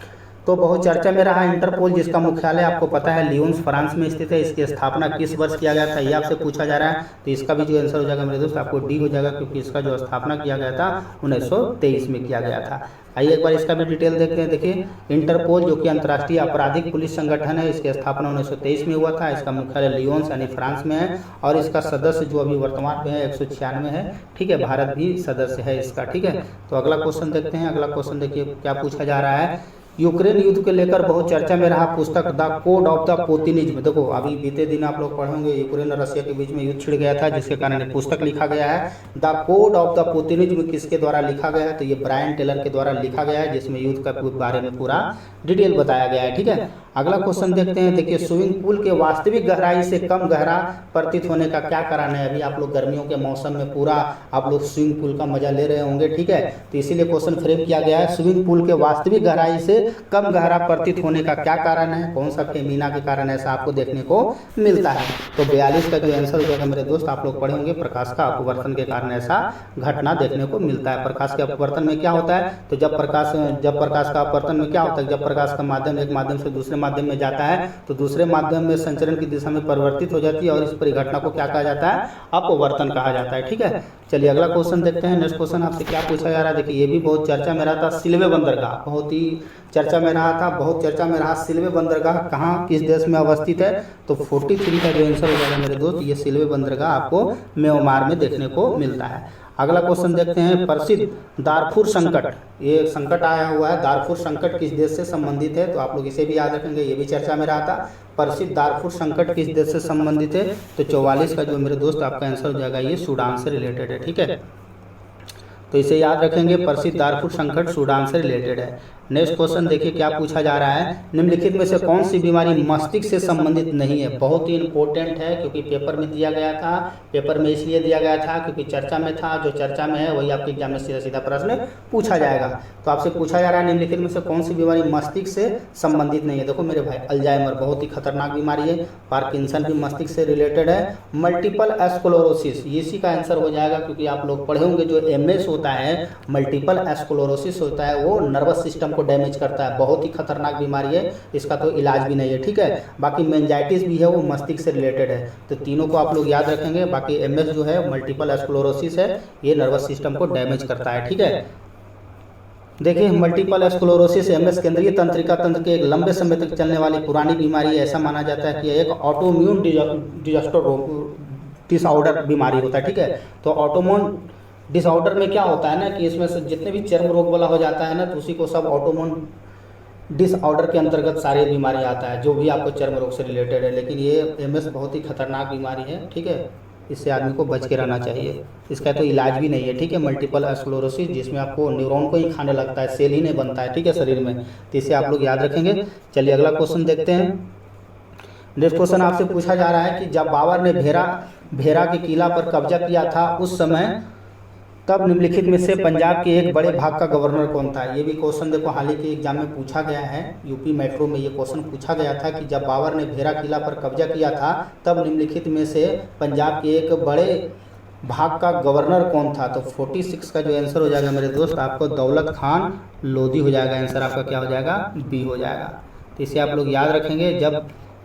Speaker 1: तो बहुत चर्चा में रहा इंटरपोल, जिसका मुख्यालय आपको पता है लियोन्स फ्रांस में स्थित है। इसकी स्थापना किस वर्ष किया गया था ये आपसे पूछा जा रहा है। तो इसका भी जो आंसर हो जाएगा मेरे दोस्त आपको डी हो जाएगा, क्योंकि इसका जो स्थापना किया गया था 1923 में किया गया था। आइए एक बार इसका भी डिटेल देखते हैं। देखिए इंटरपोल जो कि अंतर्राष्ट्रीय आपराधिक पुलिस संगठन है, इसकी स्थापना 1923 में हुआ था। इसका मुख्यालय लियोन्स यानी फ्रांस में है, और इसका सदस्य जो अभी वर्तमान में है 196 है। ठीक है, भारत भी सदस्य है इसका। ठीक है, तो अगला क्वेश्चन देखते हैं। अगला क्वेश्चन देखिए क्या पूछा जा रहा है। यूक्रेन युद्ध को लेकर बहुत चर्चा में रहा पुस्तक द कोड ऑफ द पोतिनिज्म। देखो अभी बीते दिन आप लोग पढ़ेंगे यूक्रेन और रशिया के बीच में युद्ध छिड़ गया था, जिसके कारण एक पुस्तक लिखा गया है। द कोड ऑफ द पोतिनिज्म किसके द्वारा लिखा गया है? तो ये ब्रायन टेलर के द्वारा लिखा गया है, जिसमें युद्ध के बारे में पूरा डिटेल बताया गया है। ठीक है, अगला क्वेश्चन देखते हैं। देखिए, स्विमिंग पूल के वास्तविक गहराई से कम गहरा प्रतीत होने का क्या कारण है। अभी आप लोग गर्मियों के मौसम में पूरा आप लोग स्विमिंग पूल का मजा ले रहे होंगे, ठीक है। तो इसीलिए क्वेश्चन फ्रेम किया गया है, स्विमिंग पूल के वास्तविक गहराई से कम गहरा प्रतीत होने का क्या कारण है, कौन सा फेमिना के कारण ऐसा आपको देखने को मिलता है। तो 42 का जो आंसर हो जाएगा मेरे दोस्त, आप लोग पढ़े होंगे, प्रकाश का अपवर्तन के कारण ऐसा घटना देखने को मिलता है। प्रकाश के अपवर्तन में क्या होता है, तो जब प्रकाश का अपवर्तन में क्या होता है, जब प्रकाश का माध्यम एक माध्यम से दूसरे माध्यम में जाता है तो दूसरे माध्यम में संचरण की दिशा में परिवर्तित हो जाती है और इस परिघटना को क्या कहा जाता है, अपवर्तन कहा जाता है, ठीक है। चलिए अगला क्वेश्चन देखते हैं। नेक्स्ट क्वेश्चन आपसे क्या पूछा जा रहा है। देखिए, ये भी बहुत चर्चा में रहा था, सिलवे बंदरगाह बहुत ही चर्चा में रहा था, बहुत चर्चा में रहा। सिलवे बंदरगाह कहाँ, किस देश में अवस्थित है, तो 43 का जो आंसर हो जाएगा मेरे दोस्त, ये सिलवे बंदरगाह आपको म्यांमार में देखने को मिलता है। अगला क्वेश्चन देखते हैं। प्रसिद्ध दारफुर संकट, ये संकट आया हुआ है, दारफुर संकट किस देश से संबंधित है, तो आप लोग इसे भी याद रखेंगे, ये भी चर्चा में रहा था। प्रसिद्ध दारफुर संकट किस देश से संबंधित है, तो 44 का जो मेरे दोस्त आपका आंसर हो जाएगा, ये सूडान से रिलेटेड है, ठीक है। तो इसे याद रखेंगे, प्रसिद्ध दारफुर संकट सूडान से रिलेटेड है। नेक्स्ट क्वेश्चन देखिए क्या पूछा जा रहा है। निम्नलिखित में से कौन सी बीमारी मस्तिष्क से संबंधित नहीं है। बहुत ही इंपॉर्टेंट है क्योंकि पेपर में दिया गया था, पेपर में इसलिए दिया गया था क्योंकि चर्चा में था, जो चर्चा में है वही आपके एग्जाम में सीधा सीधा प्रश्न पूछा जाएगा। तो आपसे पूछा जा रहा है निम्नलिखित में से कौन सी बीमारी मस्तिष्क से संबंधित नहीं है। देखो मेरे भाई, अल्जाइमर बहुत ही खतरनाक बीमारी है, पार्किंसन भी मस्तिष्क से रिलेटेड है, मल्टीपल स्क्लेरोसिस इसी का आंसर हो जाएगा क्योंकि आप लोग पढ़े होंगे जो MS होता है, मल्टीपल स्क्लेरोसिस होता है, वो नर्वस सिस्टम को डैमेज करता है, बहुत ही खतरनाक बीमारी है, इसका तो इलाज भी नहीं है, ठीक है। बाकी मेनिंजाइटिस भी है, वो मस्तिष्क से रिलेटेड है, तो तीनों को आप लोग याद रखेंगे। बाकी MS जो है मल्टीपल स्क्लेरोसिस है, ये नर्वस सिस्टम को डैमेज करता है, ठीक है। देखिए, मल्टीपल स्क्लेरोसिस MS केंद्रीय तंत्रिका तंत्र के एक लंबे समय तक चलने वाली पुरानी बीमारी है। ऐसा माना जाता है कि एक ऑटोइम्यून डिसऑर्डर बीमारी होता है, ठीक है। तो ऑटोइम्यून डिसऑर्डर में क्या होता है ना कि इसमें से जितने भी चर्म रोग वाला हो जाता है ना, तो उसी को सब ऑटोइम्यून डिसऑर्डर के अंतर्गत सारी बीमारी आता है, जो भी आपको चर्म रोग से रिलेटेड है। लेकिन ये MS बहुत ही खतरनाक बीमारी है, ठीक है, इससे आदमी को बच के रहना चाहिए, इसका तो इलाज भी नहीं है, ठीक है। मल्टीपल स्क्लेरोसिस जिसमें आपको न्यूरॉन को ही खाने लगता है, सेल ही नहीं बनता है, ठीक है, शरीर में, तो इसे आप लोग याद रखेंगे। चलिए अगला क्वेश्चन देखते हैं। नेक्स्ट क्वेश्चन आपसे पूछा जा रहा है कि जब बाबर ने भेरा के किला पर कब्जा किया था उस समय तब निम्नलिखित में से पंजाब के एक बड़े भाग का गवर्नर कौन था। ये भी क्वेश्चन देखो हाल ही के एग्जाम में पूछा गया है, यूपी मेट्रो में ये क्वेश्चन पूछा गया था कि जब बाबर ने भेरा किला पर कब्जा किया था तब निम्नलिखित में से पंजाब के एक बड़े भाग का गवर्नर कौन था। तो 46 का जो आंसर हो जाएगा मेरे दोस्त, आपको दौलत खान लोधी हो जाएगा, आंसर आपका क्या हो जाएगा, B हो जाएगा। तो इसे आप लोग याद रखेंगे,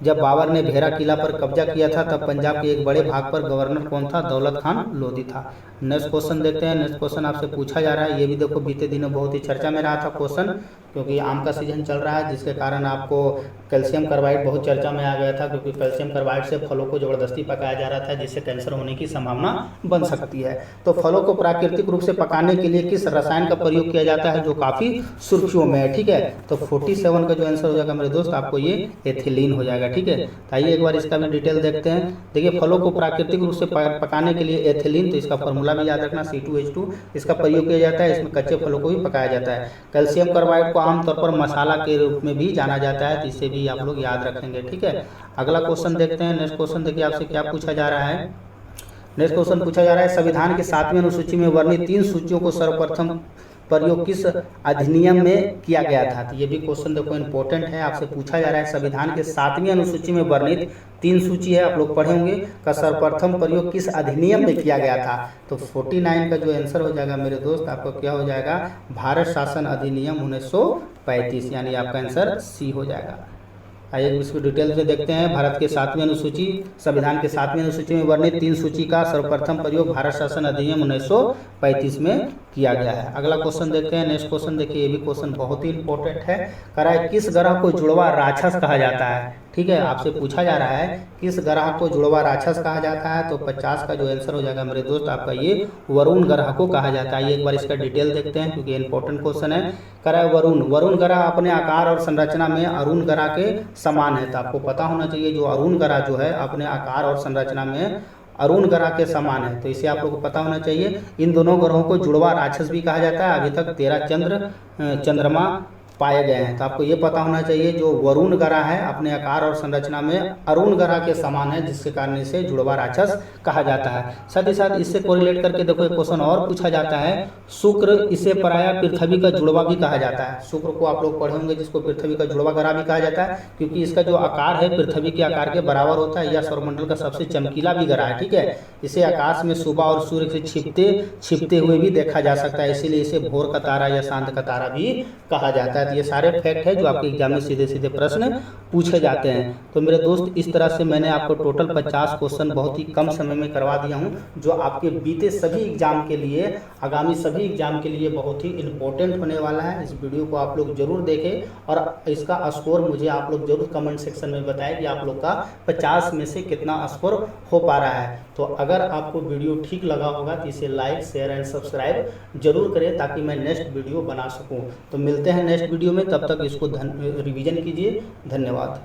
Speaker 1: जब बाबर ने भेरा किला पर कब्जा किया था तब पंजाब के एक बड़े भाग पर गवर्नर कौन था, दौलत खान लोधी था। नेक्स्ट क्वेश्चन देखते हैं। नेक्स्ट क्वेश्चन आपसे पूछा जा रहा है, ये भी देखो बीते दिनों बहुत ही चर्चा में रहा था क्वेश्चन, क्योंकि आम का सीजन चल रहा है जिसके कारण आपको कैल्शियम कार्बाइड बहुत चर्चा में आ गया था, क्योंकि कैल्शियम कार्बाइड से फलों को ज़बरदस्ती पकाया जा रहा था जिससे कैंसर होने की संभावना बन सकती है। तो फलों को प्राकृतिक रूप से पकाने के लिए किस रसायन का प्रयोग किया जाता है जो काफ़ी सुर्खियों में है, ठीक है। तो 47 का जो आंसर हो जाएगा मेरे दोस्त, आपको ये एथिलीन हो जाएगा, ठीक है। आइए एक बार इसका भी डिटेल देखते हैं। देखिए, फलों को प्राकृतिक रूप से पकाने के लिए एथिलीन, तो इसका फॉर्मूला भी याद रखना, C2H2, इसका प्रयोग किया जाता है, इसमें कच्चे फलों को भी पकाया जाता है। कैल्शियम कार्बाइड को आमतौर पर मसाला के रूप में भी जाना जाता है, तो इसे भी आप लोग याद रखेंगे, ठीक है। अगला क्वेश्चन देखते हैं। नेक्स्ट क्वेश्चन देखिए आपसे क्या पूछा जा रहा है। नेक्स्ट क्वेश्चन पूछा जा रहा है, संविधान की 7वीं अनुसूची में वर्णित 3 सूचियों को सर्वप्रथम प्रयोग किस अधिनियम में किया गया था। तो ये भी क्वेश्चन देखो इंपॉर्टेंट है, आपसे पूछा जा रहा है संविधान के 7वीं अनुसूची में वर्णित 3 सूची है, आप लोग पढ़े होंगे, का सर्वप्रथम प्रयोग किस अधिनियम में किया गया था। तो 49 का जो आंसर हो जाएगा मेरे दोस्त, आपको क्या हो जाएगा, भारत शासन अधिनियम 1935, यानी आपका आंसर C हो जाएगा। आइए इसको डिटेल से देखते हैं। भारत के 7वीं अनुसूची, संविधान के 7वीं अनुसूची में वर्णित 3 सूची का सर्वप्रथम प्रयोग भारत शासन अधिनियम 1935 में किया गया है। अगला क्वेश्चन देखते हैं। नेक्स्ट क्वेश्चन देखिए, ये भी क्वेश्चन बहुत ही इंपॉर्टेंट है, कह रहा है किस ग्रह को जुड़वा राक्षस कहा जाता है, ठीक है। आपसे पूछा जा रहा है किस ग्रह को जुड़वा राक्षस कहा जाता है। तो 50 का जो आंसर हो जाएगा मेरे दोस्त, आपका ये वरुण ग्रह को कहा जाता है। एक बार इसका डिटेल देखते हैं क्योंकि इंपॉर्टेंट क्वेश्चन है। कह रहा है वरुण ग्रह अपने आकार और संरचना में अरुण ग्रह के समान है। तो आपको पता होना चाहिए जो अरुण ग्रह जो है अपने आकार और संरचना में अरुण ग्रह के समान है, तो इसे आप लोगों को पता होना चाहिए। इन दोनों ग्रहों को जुड़वा राक्षस भी कहा जाता है। अभी तक 13 चंद्रमा पाए गए हैं। तो आपको ये पता होना चाहिए जो वरुण ग्रह है अपने आकार और संरचना में अरुण ग्रह के समान है, जिसके कारण इसे जुड़वा राक्षस कहा जाता है। साथ ही साथ इससे कोरिलेट करके देखो एक क्वेश्चन और पूछा जाता है, शुक्र इसे प्रायः पृथ्वी का जुड़वा भी कहा जाता है। शुक्र को आप लोग पढ़े होंगे जिसको पृथ्वी का जुड़वा ग्रह भी कहा जाता है, क्योंकि इसका जो आकार है पृथ्वी के आकार के बराबर होता है। यह सौरमंडल का सबसे चमकीला भी ग्रह है, ठीक है। इसे आकाश में सुबह और सूर्य से छिपते हुए भी देखा जा सकता है, इसीलिए इसे भोर का तारा या शांत का तारा भी कहा जाता है। तो ये सारे फैक्ट है जो आपके एग्जाम में सीधे सीधे प्रश्न पूछे जाते हैं। तो मेरे दोस्त इस तरह से मैंने आपको टोटल 50 क्वेश्चन बहुत ही कम समय में करवा दिया हूं, जो आपके बीते सभी एग्जाम के लिए, आगामी सभी एग्जाम के लिए बहुत ही इंपॉर्टेंट होने वाला है। इस वीडियो को आप लोग जरूर देखें और इसका स्कोर मुझे आप लोग जरूर कमेंट सेक्शन में बताएं कि आप लोग का 50 में से कितना स्कोर हो पा रहा है। तो अगर आपको वीडियो ठीक लगा होगा तो इसे लाइक, शेयर एंड सब्सक्राइब जरूर करें, ताकि मैं नेक्स्ट वीडियो बना सकूं। तो मिलते हैं नेक्स्ट वीडियो में, तब तक इसको रिवीजन कीजिए। धन्यवाद।